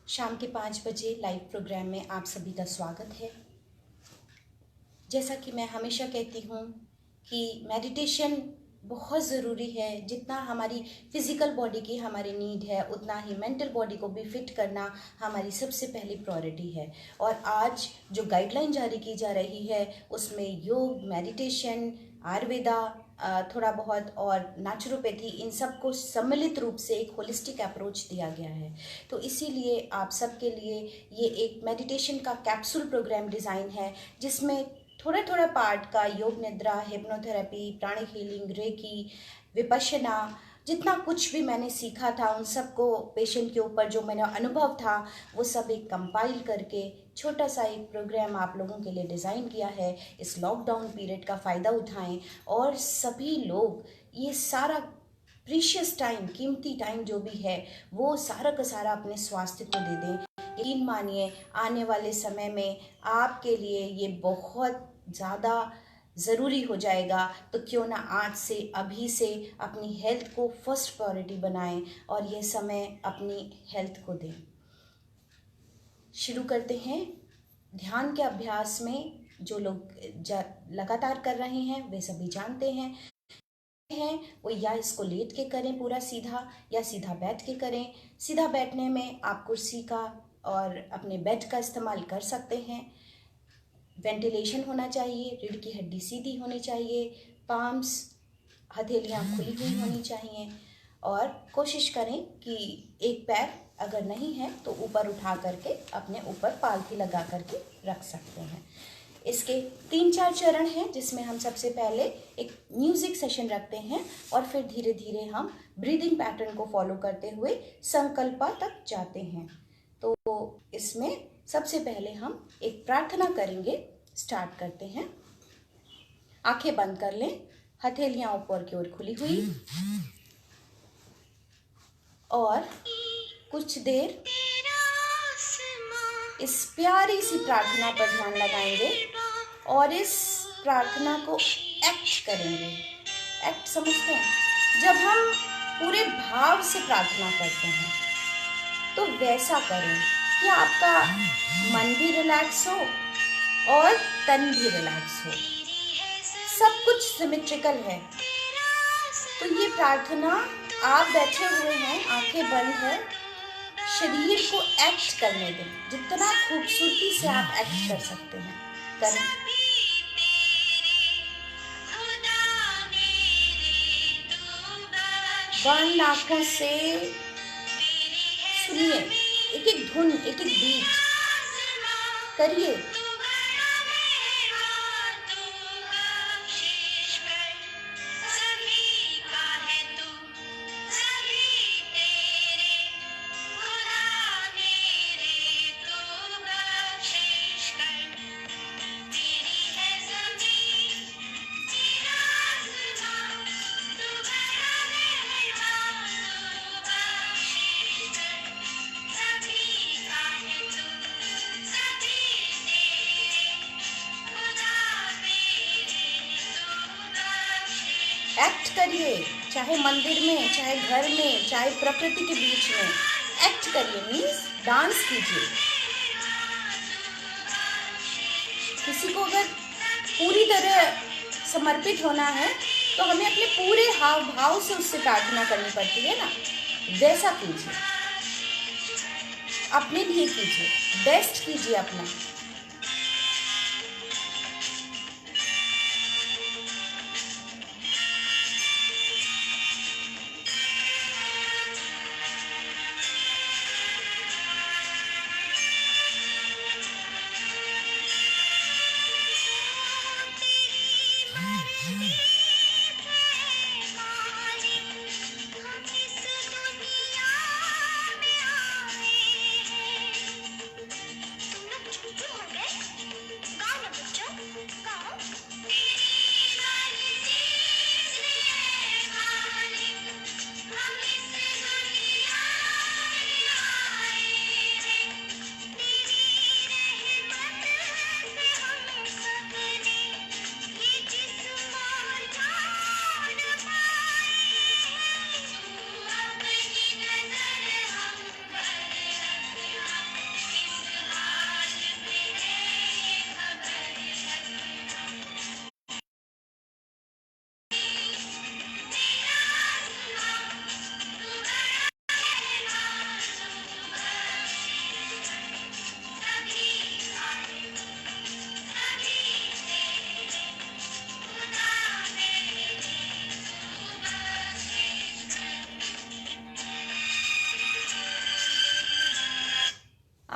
शाम के 5 बजे लाइव प्रोग्राम में आप सभी का स्वागत है। जैसा कि मैं हमेशा कहती हूँ कि मेडिटेशन बहुत ज़रूरी है। जितना हमारी फिज़िकल बॉडी की हमारी नीड है, उतना ही मेंटल बॉडी को भी फिट करना हमारी सबसे पहली प्रायोरिटी है। और आज जो गाइडलाइन जारी की जा रही है उसमें योग, मेडिटेशन, आयुर्वेदा, थोड़ा बहुत और नेचुरोपैथी, इन सब को सम्मिलित रूप से एक होलिस्टिक अप्रोच दिया गया है। तो इसीलिए आप सबके लिए ये एक मेडिटेशन का कैप्सूल प्रोग्राम डिज़ाइन है, जिसमें थोड़ा थोड़ा पार्ट का योग निद्रा, hypnotherapy, pranic healing, recce, Vipassana, जितना कुछ भी मैंने सीखा था उन सबको पेशेंट के ऊपर जो मेरा अनुभव था वो सब एक कंपाइल करके छोटा सा एक प्रोग्राम आप लोगों के लिए डिज़ाइन किया है। इस लॉकडाउन पीरियड का फ़ायदा उठाएं और सभी लोग ये सारा प्रीशियस टाइम, कीमती टाइम जो भी है वो सारा का सारा अपने स्वास्थ्य को दे दें। यकीन मानिए आने वाले समय में आपके लिए ये बहुत ज़्यादा ज़रूरी हो जाएगा। तो क्यों ना आज से, अभी से अपनी हेल्थ को फर्स्ट प्रायोरिटी बनाएं और ये समय अपनी हेल्थ को दें। शुरू करते हैं। ध्यान के अभ्यास में जो लोग लगातार कर रहे हैं वे सभी जानते हैं वो या इसको लेट के करें पूरा सीधा, या सीधा बैठ के करें। सीधा बैठने में आप कुर्सी का और अपने बेड का इस्तेमाल कर सकते हैं। वेंटिलेशन होना चाहिए, रीढ़ की हड्डी सीधी होनी चाहिए, पाम्स, हथेलियाँ खुली हुई होनी चाहिए और कोशिश करें कि एक पैर अगर नहीं है तो ऊपर उठा करके अपने ऊपर पालथी लगा करके रख सकते हैं। इसके 3-4 चरण हैं जिसमें हम सबसे पहले एक म्यूज़िक सेशन रखते हैं और फिर धीरे धीरे हम ब्रीदिंग पैटर्न को फॉलो करते हुए संकल्पा तक जाते हैं। तो इसमें सबसे पहले हम एक प्रार्थना करेंगे। स्टार्ट करते हैं। आंखें बंद कर लें, हथेलियां ऊपर की ओर खुली हुई, और कुछ देर इस प्यारी सी प्रार्थना पर ध्यान लगाएंगे और इस प्रार्थना को एक्ट करेंगे। एक्ट समझते हैं? जब हम पूरे भाव से प्रार्थना करते हैं तो वैसा करें कि आपका मन भी रिलैक्स हो और तन भी रिलैक्स हो, सब कुछ सिमेट्रिकल है। तो ये प्रार्थना आप बैठे हुए हैं, आंखें बंद है, शरीर को एक्ट करने दें। जितना खूबसूरती से आप एक्ट कर सकते हैं करें। बंद आंखों से सुनिए, एक एक धुन, एक एक बीट करिए। एक्ट करिए, चाहे मंदिर में, चाहे घर में, चाहे प्रकृति के बीच में। एक्ट करिए मीन्स डांस कीजिए। किसी को अगर पूरी तरह समर्पित होना है तो हमें अपने पूरे हाव भाव से उससे प्रार्थना करनी पड़ती है ना, वैसा कीजिए। अपने लिए कीजिए, बेस्ट कीजिए अपना।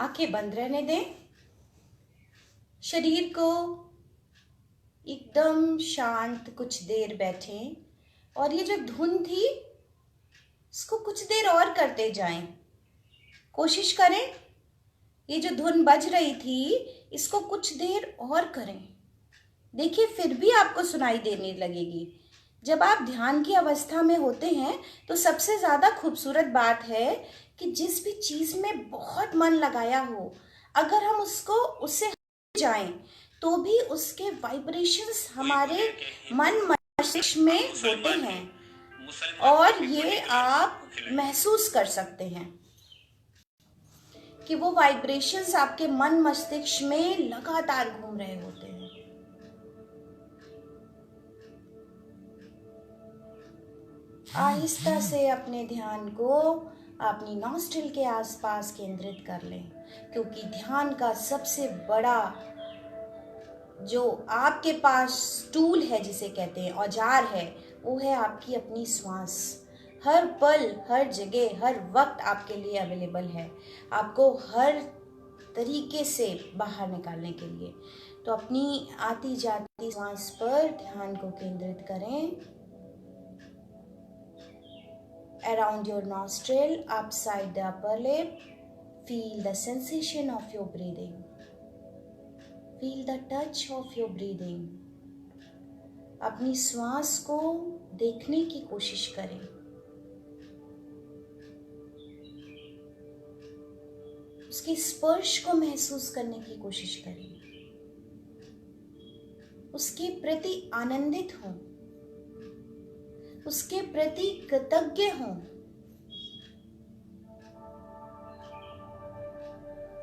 आंखें बंद रहने दें। शरीर को एकदम शांत कुछ देर बैठें और ये जो धुन थी इसको कुछ देर और करते जाएं। कोशिश करें ये जो धुन बज रही थी इसको कुछ देर और करें। देखिए फिर भी आपको सुनाई देने लगेगी। जब आप ध्यान की अवस्था में होते हैं तो सबसे ज़्यादा खूबसूरत बात है कि जिस भी चीज़ में बहुत मन लगाया हो, अगर हम उससे जाएं तो भी उसके वाइब्रेशंस हमारे मन मस्तिष्क में होते हैं और ये आप महसूस कर सकते हैं कि वो वाइब्रेशंस आपके मन मस्तिष्क में लगातार घूम रहे होते हैं। आहिस्ता से अपने ध्यान को अपनी नॉस्ट्रिल के आसपास केंद्रित कर लें, क्योंकि ध्यान का सबसे बड़ा जो आपके पास टूल है, जिसे कहते हैं औजार है, वो है आपकी अपनी श्वास। हर पल, हर जगह, हर वक्त आपके लिए अवेलेबल है, आपको हर तरीके से बाहर निकालने के लिए। तो अपनी आती जाती श्वास पर ध्यान को केंद्रित करें। Around your nostril, upside the upper lip, feel the sensation of your breathing. Feel the touch of your breathing. अपनी श्वास को देखने की कोशिश करें। उसके स्पर्श को महसूस करने की कोशिश करें। उसके प्रति आनंदित हों, उसके प्रति कृतज्ञ हों,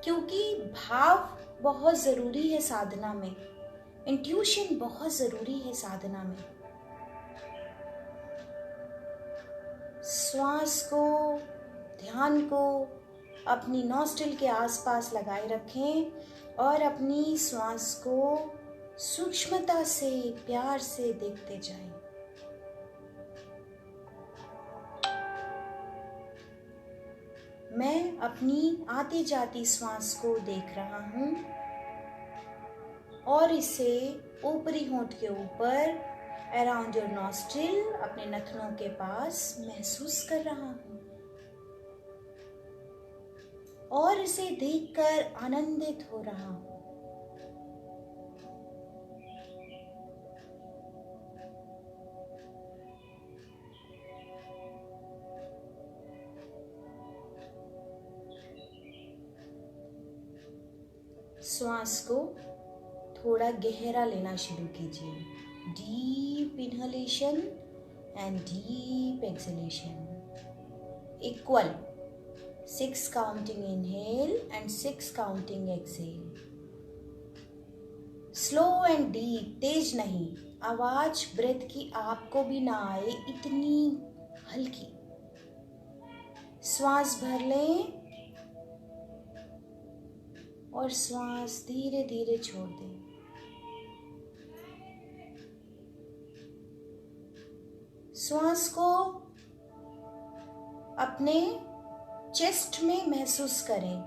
क्योंकि भाव बहुत जरूरी है साधना में। इंट्यूशन बहुत जरूरी है साधना में। श्वास को, ध्यान को अपनी नॉस्ट्रिल के आसपास लगाए रखें और अपनी श्वास को सूक्ष्मता से, प्यार से देखते जाएं। मैं अपनी आती जाती श्वास को देख रहा हूँ और इसे ऊपरी होंठ के ऊपर, अराउंड योर नॉस्ट्रिल, अपने नथनों के पास महसूस कर रहा हूँ और इसे देखकर आनंदित हो रहा हूँ। श्वास को थोड़ा गहरा लेना शुरू कीजिए। Deep inhalation and deep exhalation. Equal 6 counting inhale and 6 counting exhale. Slow and deep, तेज नहीं। आवाज ब्रेथ की आपको भी ना आए, इतनी हल्की। श्वास भर लें और श्वास धीरे धीरे छोड़ दें। श्वास को अपने चेस्ट में महसूस करें,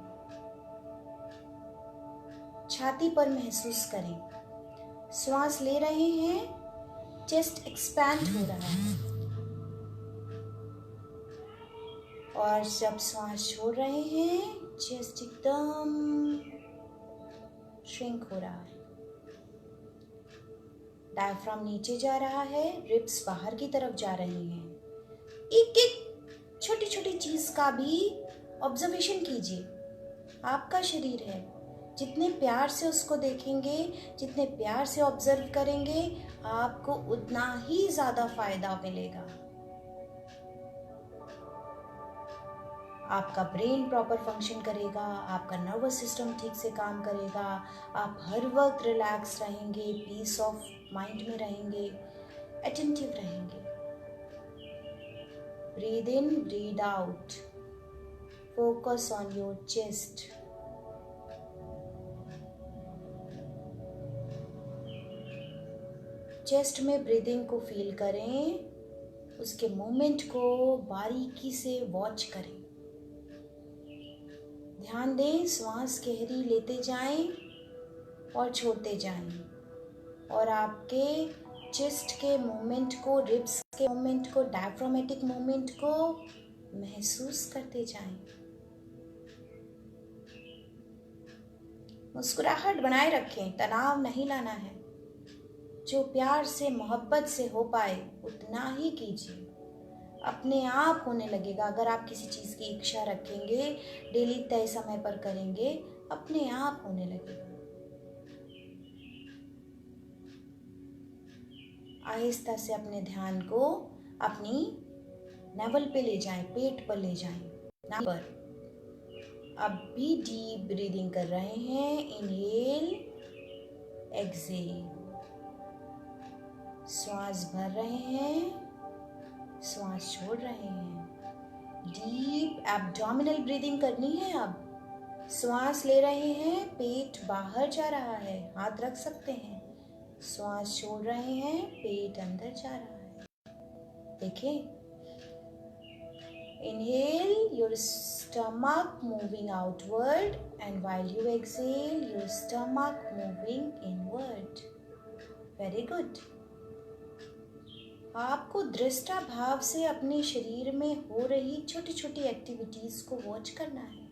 छाती पर महसूस करें। श्वास ले रहे हैं, चेस्ट एक्सपैंड हो रहा है और जब श्वास छोड़ रहे हैं, चेस्ट एकदम श्रिंक हो रहा है। डायफ्राम नीचे जा रहा है, रिब्स बाहर की तरफ जा रही हैं। एक एक छोटी छोटी चीज का भी ऑब्जर्वेशन कीजिए। आपका शरीर है, जितने प्यार से उसको देखेंगे, जितने प्यार से ऑब्जर्व करेंगे, आपको उतना ही ज्यादा फायदा मिलेगा। आपका ब्रेन प्रॉपर फंक्शन करेगा, आपका नर्वस सिस्टम ठीक से काम करेगा, आप हर वक्त रिलैक्स रहेंगे, पीस ऑफ माइंड में रहेंगे, अटेंटिव रहेंगे। Breathe in, breathe out, focus on your chest. Chest में ब्रीदिंग को फील करें, उसके मूवमेंट को बारीकी से वॉच करें। ध्यान दें, श्वास गहरी लेते जाएं और छोड़ते जाएं और आपके चेस्ट के मूवमेंट को, रिब्स के मूवमेंट को, डायफ्रामेटिक मूवमेंट को महसूस करते जाएं। मुस्कुराहट बनाए रखें, तनाव नहीं लाना है। जो प्यार से, मोहब्बत से हो पाए उतना ही कीजिए। अपने आप होने लगेगा। अगर आप किसी चीज़ की इच्छा रखेंगे, डेली तय समय पर करेंगे, अपने आप होने लगेगा। आहिस्ता से अपने ध्यान को अपनी नाभि पे ले जाएं, पेट पर ले जाएं, नाभि पर। अब भी डीप ब्रीदिंग कर रहे हैं। Inhale, exhale. श्वास भर रहे हैं, श्वास छोड़ रहे हैं। डीप एब्डोमिनल ब्रीदिंग करनी है। अब श्वास ले रहे हैं, पेट बाहर जा रहा है, हाथ रख सकते हैं। श्वास छोड़ रहे हैं, पेट अंदर जा रहा है। देखिए, inhale, your stomach moving outward, and while you exhale, your stomach moving inward. Very good. आपको दृष्टा भाव से अपने शरीर में हो रही छोटी छोटी एक्टिविटीज को वॉच करना है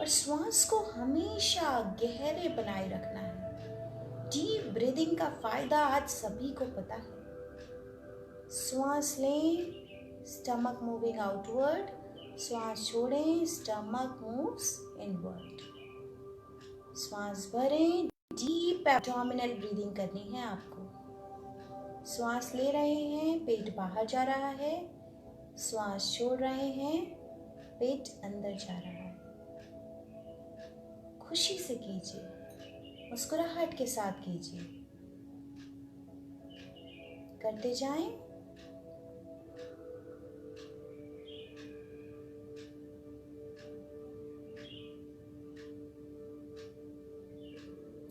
और श्वास को हमेशा गहरे बनाए रखना है। डीप ब्रीदिंग का फायदा आज सभी को पता है। श्वास लें, स्टमक मूविंग आउटवर्ड, श्वास छोड़ें, स्टमक मूव्स इनवर्ड। श्वास भरें, डीप एब्डोमिनल ब्रीदिंग करनी है आपको। श्वास ले रहे हैं, पेट बाहर जा रहा है। श्वास छोड़ रहे हैं, पेट अंदर जा रहा है। खुशी से कीजिए, मुस्कुराहट के साथ कीजिए। करते जाएं।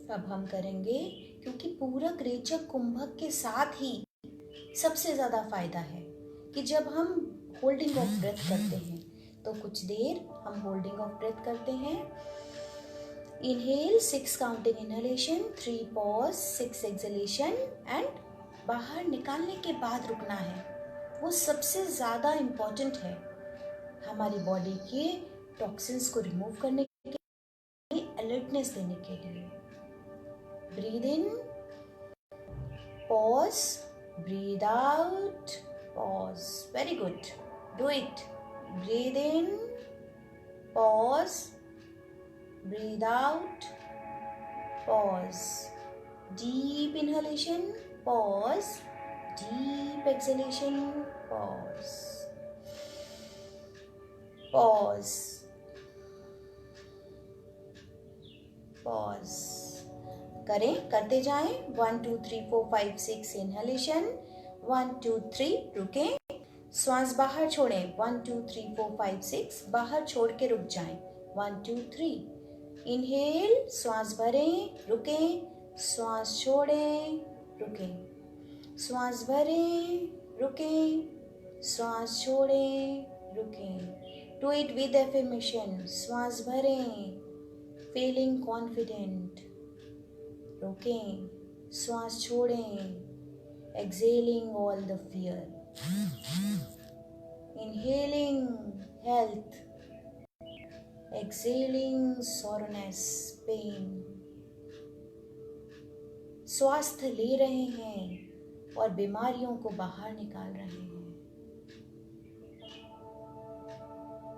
अब हम करेंगे, क्योंकि पूरक, रेचक, कुंभक के साथ ही सबसे ज़्यादा फायदा है कि जब हम होल्डिंग ऑफ ब्रेथ करते हैं तो कुछ देर हम होल्डिंग ऑफ ब्रेथ करते हैं। Inhale, 6 counting inhalation, 3 pause, 6 exhalation and बाहर निकालने के बाद रुकना है। वो सबसे ज़्यादा इम्पॉर्टेंट है हमारी बॉडी के टॉक्सिन्स को रिमूव करने के लिए, अलर्टनेस देने के लिए। Breathe in, pause, breathe out, pause. Very good. Do it. Breathe in, pause, breathe out, pause. Deep inhalation, pause. Deep exhalation, pause. Pause. Pause. करें, करते जाएं। 1 2 3 4 5 6 इनहेलेशन, 1 2 3 रुकें, श्वास बाहर छोड़ें। 1 2 3 4 5 6 बाहर छोड़ के रुक जाएं। 1 2 3 इनहेल, श्वास भरें, रुकें, श्वास छोड़ें, रुकें, श्वास भरें, रुकें, श्वास छोड़ें, रुकें। Do it with affirmation. श्वास भरें, फीलिंग कॉन्फिडेंट, रोकें, श्वास छोड़ें, exhaling all the fear, inhaling health, exhaling soreness, pain. स्वास्थ्य ले रहे हैं और बीमारियों को बाहर निकाल रहे हैं।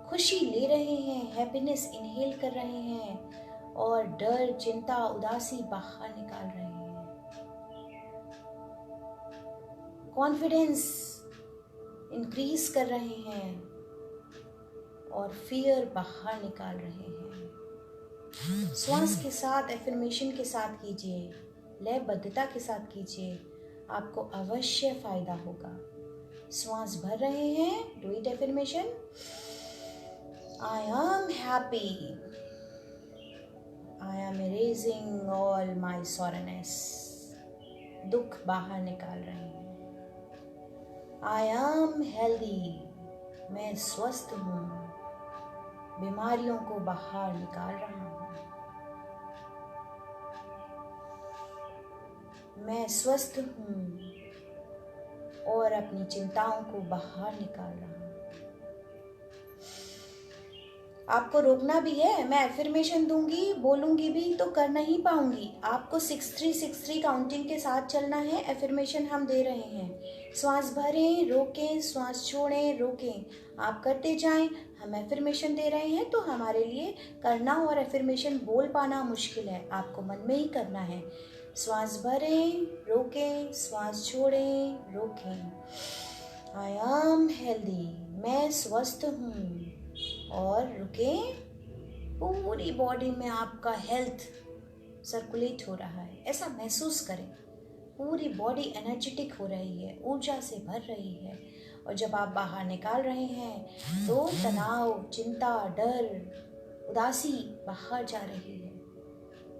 खुशी ले रहे हैं, हैप्पीनेस इनहेल कर रहे हैं और डर, चिंता, उदासी बाहर निकाल रहे हैं। कॉन्फिडेंस इंक्रीज कर रहे हैं और फियर बाहर निकाल रहे हैं। श्वास के साथ, एफर्मेशन के साथ कीजिए, लयबद्धता के साथ कीजिए, आपको अवश्य फायदा होगा। श्वास भर रहे हैं, do it affirmation. I am happy, I am erasing all my sorrowness. दुख बाहर निकाल रहे हैं। I am healthy. मैं स्वस्थ हूँ। बीमारियों को बाहर निकाल रहा हूँ। मैं स्वस्थ हूँ और अपनी चिंताओं को बाहर निकाल रहा हूँ। आपको रोकना भी है, मैं एफर्मेशन दूंगी, बोलूंगी भी तो कर नहीं पाऊंगी। आपको 6363 काउंटिंग के साथ चलना है। एफर्मेशन हम दे रहे हैं। श्वास भरें, रोकें, श्वास छोड़ें, रोकें। आप करते जाएं। हम एफर्मेशन दे रहे हैं तो हमारे लिए करना और एफर्मेशन बोल पाना मुश्किल है। आपको मन में ही करना है। श्वास भरें, रोकें, श्वास छोड़ें, रोकें। आई एम हेल्दी, मैं स्वस्थ हूँ। और रुकें। पूरी बॉडी में आपका हेल्थ सर्कुलेट हो रहा है, ऐसा महसूस करें। पूरी बॉडी एनर्जेटिक हो रही है, ऊर्जा से भर रही है। और जब आप बाहर निकाल रहे हैं तो तनाव, चिंता, डर, उदासी बाहर जा रही है।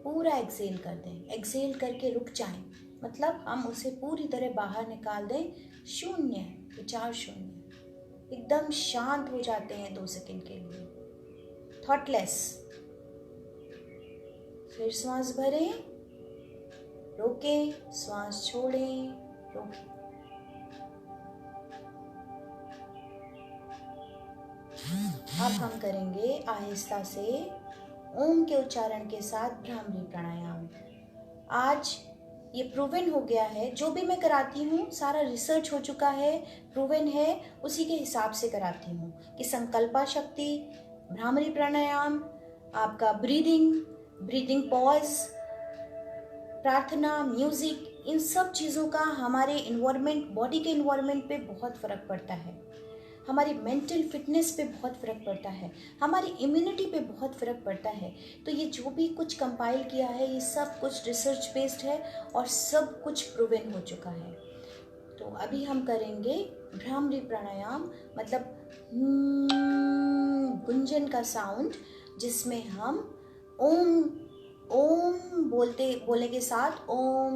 पूरा एक्सेल कर दें। एक्सेल करके रुक जाएं, मतलब हम उसे पूरी तरह बाहर निकाल दें। शून्य, विचार शून्य, एकदम शांत हो जाते हैं 2 सेकंड के लिए, थॉटलेस। फिर श्वास भरें, रोकें, श्वास छोड़ें, रोकें। अब हम करेंगे आहिस्ता से ओम के उच्चारण के साथ भ्रामरी प्राणायाम। आज ये प्रूवन हो गया है, जो भी मैं कराती हूँ सारा रिसर्च हो चुका है, प्रूवन है, उसी के हिसाब से कराती हूँ कि संकल्पा शक्ति, भ्रामरी प्राणायाम, आपका ब्रीदिंग पॉज, प्रार्थना, म्यूजिक, इन सब चीज़ों का हमारे इन्वायरमेंट, बॉडी के इन्वायरमेंट पे बहुत फ़र्क पड़ता है। हमारी मेंटल फिटनेस पे बहुत फ़र्क पड़ता है, हमारी इम्यूनिटी पे बहुत फ़र्क पड़ता है। तो ये जो भी कुछ कंपाइल किया है ये सब कुछ रिसर्च बेस्ड है और सब कुछ प्रूवन हो चुका है। तो अभी हम करेंगे भ्रामरी प्राणायाम, मतलब गुंजन का साउंड, जिसमें हम ओम बोलने के साथ ओम,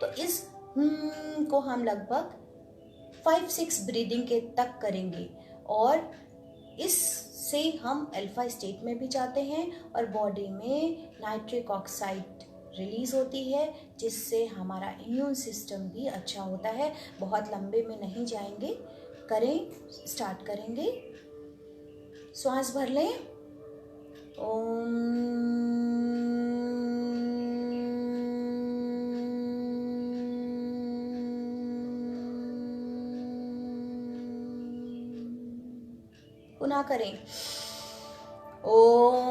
तो इस को हम लगभग 5-6 ब्रीदिंग के तक करेंगे और इससे हम अल्फा स्टेट में भी जाते हैं और बॉडी में नाइट्रिक ऑक्साइड रिलीज होती है, जिससे हमारा इम्यून सिस्टम भी अच्छा होता है। बहुत लंबे में नहीं जाएंगे, करें, स्टार्ट करेंगे। श्वास भर लें। ओम। पुनः करें। ओम।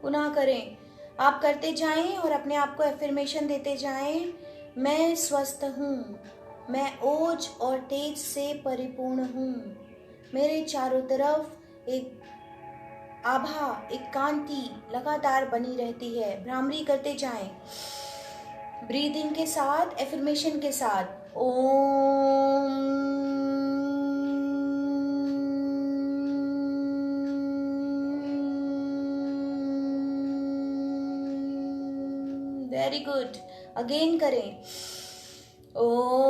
पुनः करें। आप करते जाएं और अपने आप को एफर्मेशन देते जाएं। मैं स्वस्थ हूँ, मैं ओज और तेज से परिपूर्ण हूँ। मेरे चारों तरफ एक आभा, एक कांति लगातार बनी रहती है। भ्रामरी करते जाएं, ब्रीदिंग के साथ, एफर्मेशन के साथ। ओम। वेरी गुड, अगेन करें। ओम।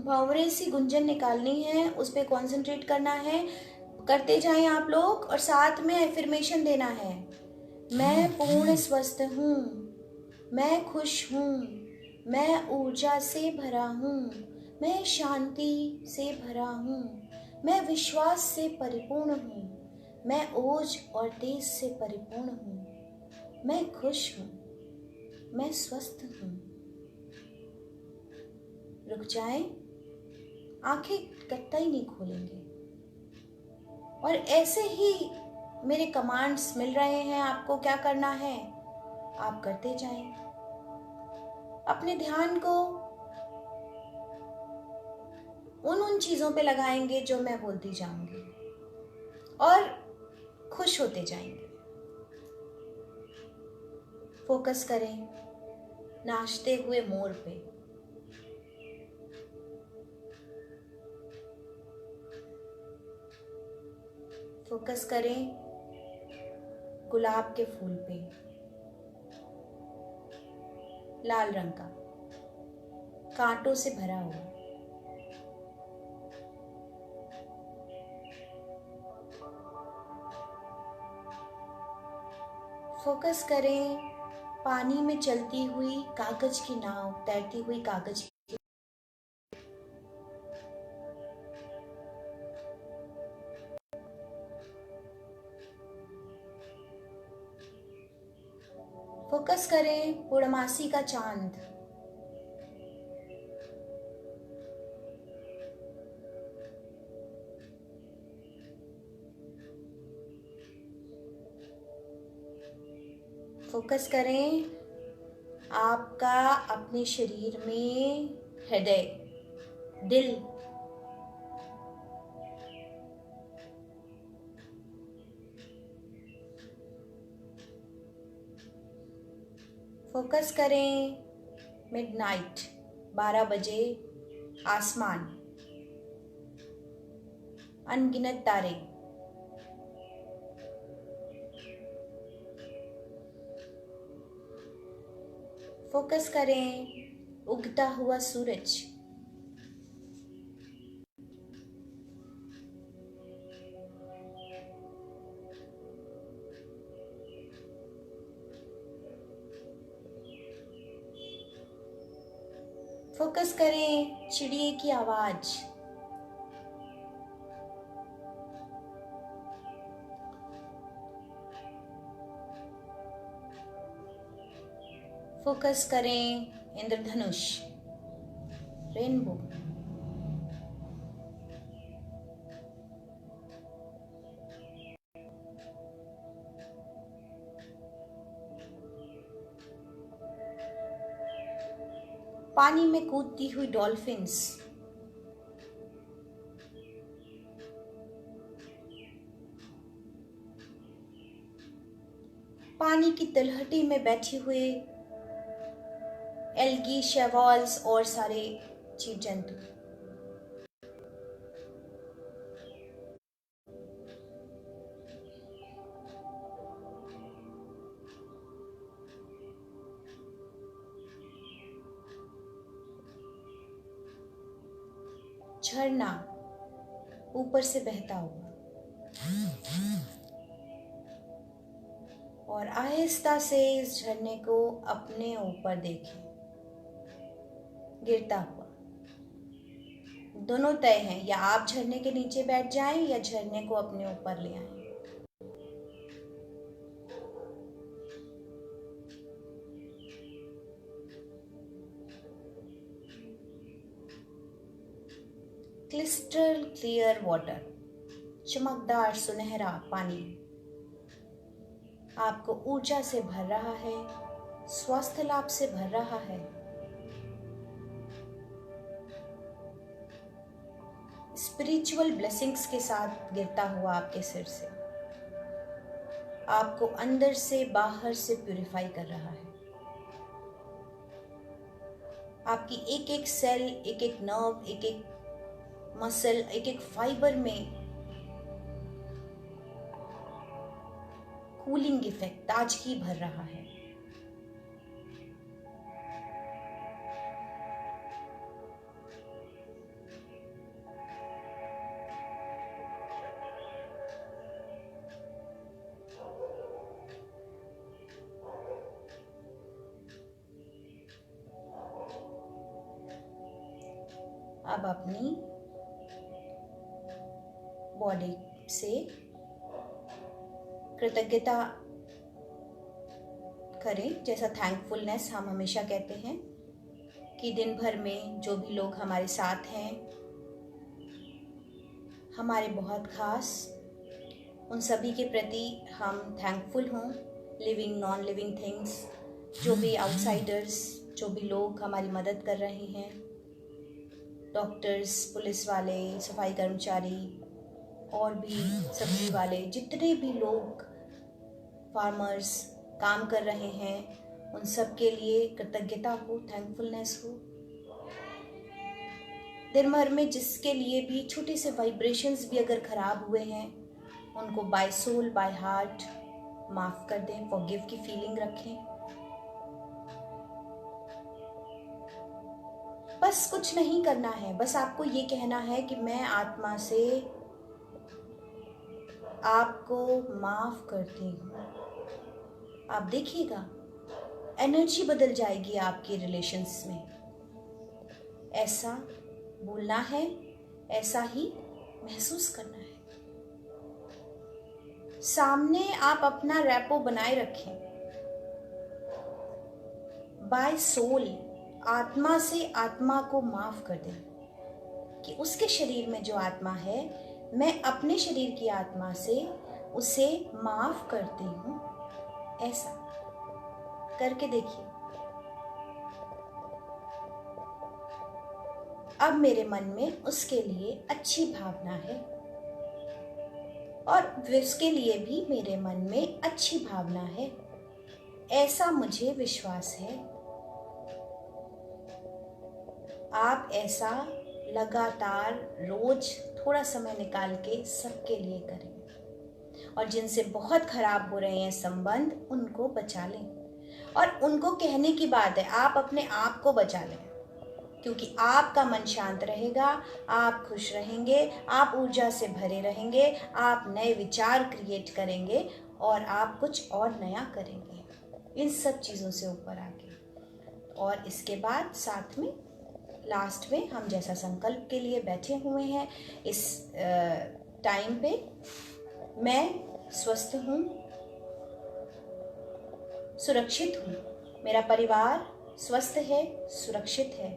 भंवरे सी गुंजन निकालनी है, उस पर कॉन्सेंट्रेट करना है। करते जाएं आप लोग और साथ में एफर्मेशन देना है। मैं पूर्ण स्वस्थ हूँ, मैं खुश हूँ, मैं ऊर्जा से भरा हूँ, मैं शांति से भरा हूँ, मैं विश्वास से परिपूर्ण हूँ, मैं ओज और तेज से परिपूर्ण हूँ, मैं खुश हूँ, मैं स्वस्थ हूँ। रुक जाएं, आंखें कतई नहीं खोलेंगे और ऐसे ही मेरे कमांड्स मिल रहे हैं आपको क्या करना है, आप करते जाएं। अपने ध्यान को उन चीज़ों पे लगाएंगे जो मैं बोलती जाऊंगी और खुश होते जाएंगे। फोकस करें नाचते हुए मोर पे। फोकस करें गुलाब के फूल पे, लाल रंग का, कांटों से भरा हुआ। फोकस करें पानी में चलती हुई कागज की नाव, तैरती हुई कागज की। फोकस करें पूर्णमासी का चांद। फोकस करें आपका अपने शरीर में हृदय, दिल। फोकस करें मिडनाइट, 12 बजे, आसमान, अनगिनत तारे। फोकस करें उगता हुआ सूरज। फोकस करें चिड़िए की आवाज। फोकस करें इंद्रधनुष, रेनबो। पानी में कूदती हुई डॉल्फिन्स। पानी की तलहटी में बैठे हुए एल्गी, शेवॉल्स और सारे जीव जंतु। झरना ऊपर से बहता हुआ और आहिस्ता से इस झरने को अपने ऊपर देखें, गिरता हुआ। दोनों तय हैं, या आप झरने के नीचे बैठ जाएं या झरने को अपने ऊपर ले आएं। क्रिस्टल क्लियर वाटर, चमकदार सुनहरा पानी आपको ऊर्जा से भर रहा है, स्वास्थ्य लाभ से भर रहा है। स्पिरिचुअल ब्लेसिंग्स के साथ गिरता हुआ आपके सिर से, आपको अंदर से बाहर से प्यूरिफाई कर रहा है। आपकी एक एक सेल, एक एक नर्व, एक एक मसल, एक एक फाइबर में कूलिंग इफेक्ट, ताजगी भर रहा है। अब अपनी बॉडी से कृतज्ञता करें, जैसा थैंकफुलनेस हम हमेशा कहते हैं कि दिन भर में जो भी लोग हमारे साथ हैं, हमारे बहुत खास, उन सभी के प्रति हम थैंकफुल हों। लिविंग, नॉन लिविंग थिंग्स, जो भी आउटसाइडर्स, जो भी लोग हमारी मदद कर रहे हैं, डॉक्टर्स, पुलिस वाले, सफाई कर्मचारी और भी सब्जी वाले जितने भी लोग फार्मर्स काम कर रहे हैं, उन सब के लिए कृतज्ञता हो, थैंकफुलनेस हो। दिन भर में जिसके लिए भी छोटे से वाइब्रेशंस भी अगर खराब हुए हैं, उनको बाय सोल बाय हार्ट माफ कर दें, फॉरगिव की फीलिंग रखें। बस कुछ नहीं करना है, बस आपको ये कहना है कि मैं आत्मा से आपको माफ करती हूँ। आप देखिएगा एनर्जी बदल जाएगी आपके रिलेशंस में। ऐसा बोलना है, ऐसा ही महसूस करना है। सामने आप अपना रैपो बनाए रखें। बाय सोल आत्मा से आत्मा को माफ कर दें कि उसके शरीर में जो आत्मा है, मैं अपने शरीर की आत्मा से उसे माफ करती हूँ। ऐसा करके देखिए। अब मेरे मन में उसके लिए अच्छी भावना है और उसके लिए भी मेरे मन में अच्छी भावना है, ऐसा मुझे विश्वास है। आप ऐसा लगातार रोज थोड़ा समय निकाल के सबके लिए करें और जिनसे बहुत खराब हो रहे हैं संबंध, उनको बचा लें। और उनको कहने की बात है, आप अपने आप को बचा लें, क्योंकि आपका मन शांत रहेगा, आप खुश रहेंगे, आप ऊर्जा से भरे रहेंगे, आप नए विचार क्रिएट करेंगे और आप कुछ और नया करेंगे इन सब चीज़ों से ऊपर आके। और इसके बाद साथ में लास्ट में हम जैसा संकल्प के लिए बैठे हुए हैं इस टाइम पे, मैं स्वस्थ हूँ, सुरक्षित हूँ, मेरा परिवार स्वस्थ है, सुरक्षित है,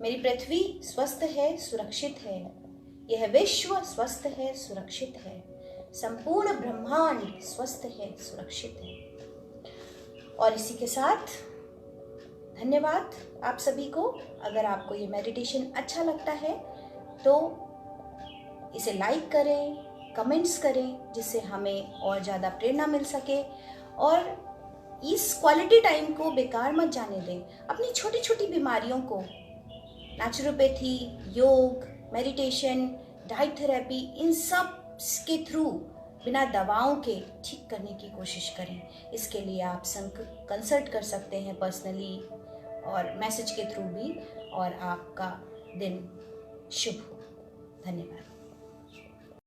मेरी पृथ्वी स्वस्थ है, सुरक्षित है, यह विश्व स्वस्थ है, सुरक्षित है, संपूर्ण ब्रह्मांड स्वस्थ है, सुरक्षित है। और इसी के साथ धन्यवाद आप सभी को। अगर आपको ये मेडिटेशन अच्छा लगता है तो इसे लाइक करें, कमेंट्स करें, जिससे हमें और ज़्यादा प्रेरणा मिल सके। और इस क्वालिटी टाइम को बेकार मत जाने दें। अपनी छोटी छोटी बीमारियों को नेचुरोपैथी, योग, मेडिटेशन, डाइट थेरेपी, इन सब के थ्रू बिना दवाओं के ठीक करने की कोशिश करें। इसके लिए आप कंसल्ट कर सकते हैं पर्सनली और मैसेज के थ्रू भी। और आपका दिन शुभ हो। धन्यवाद।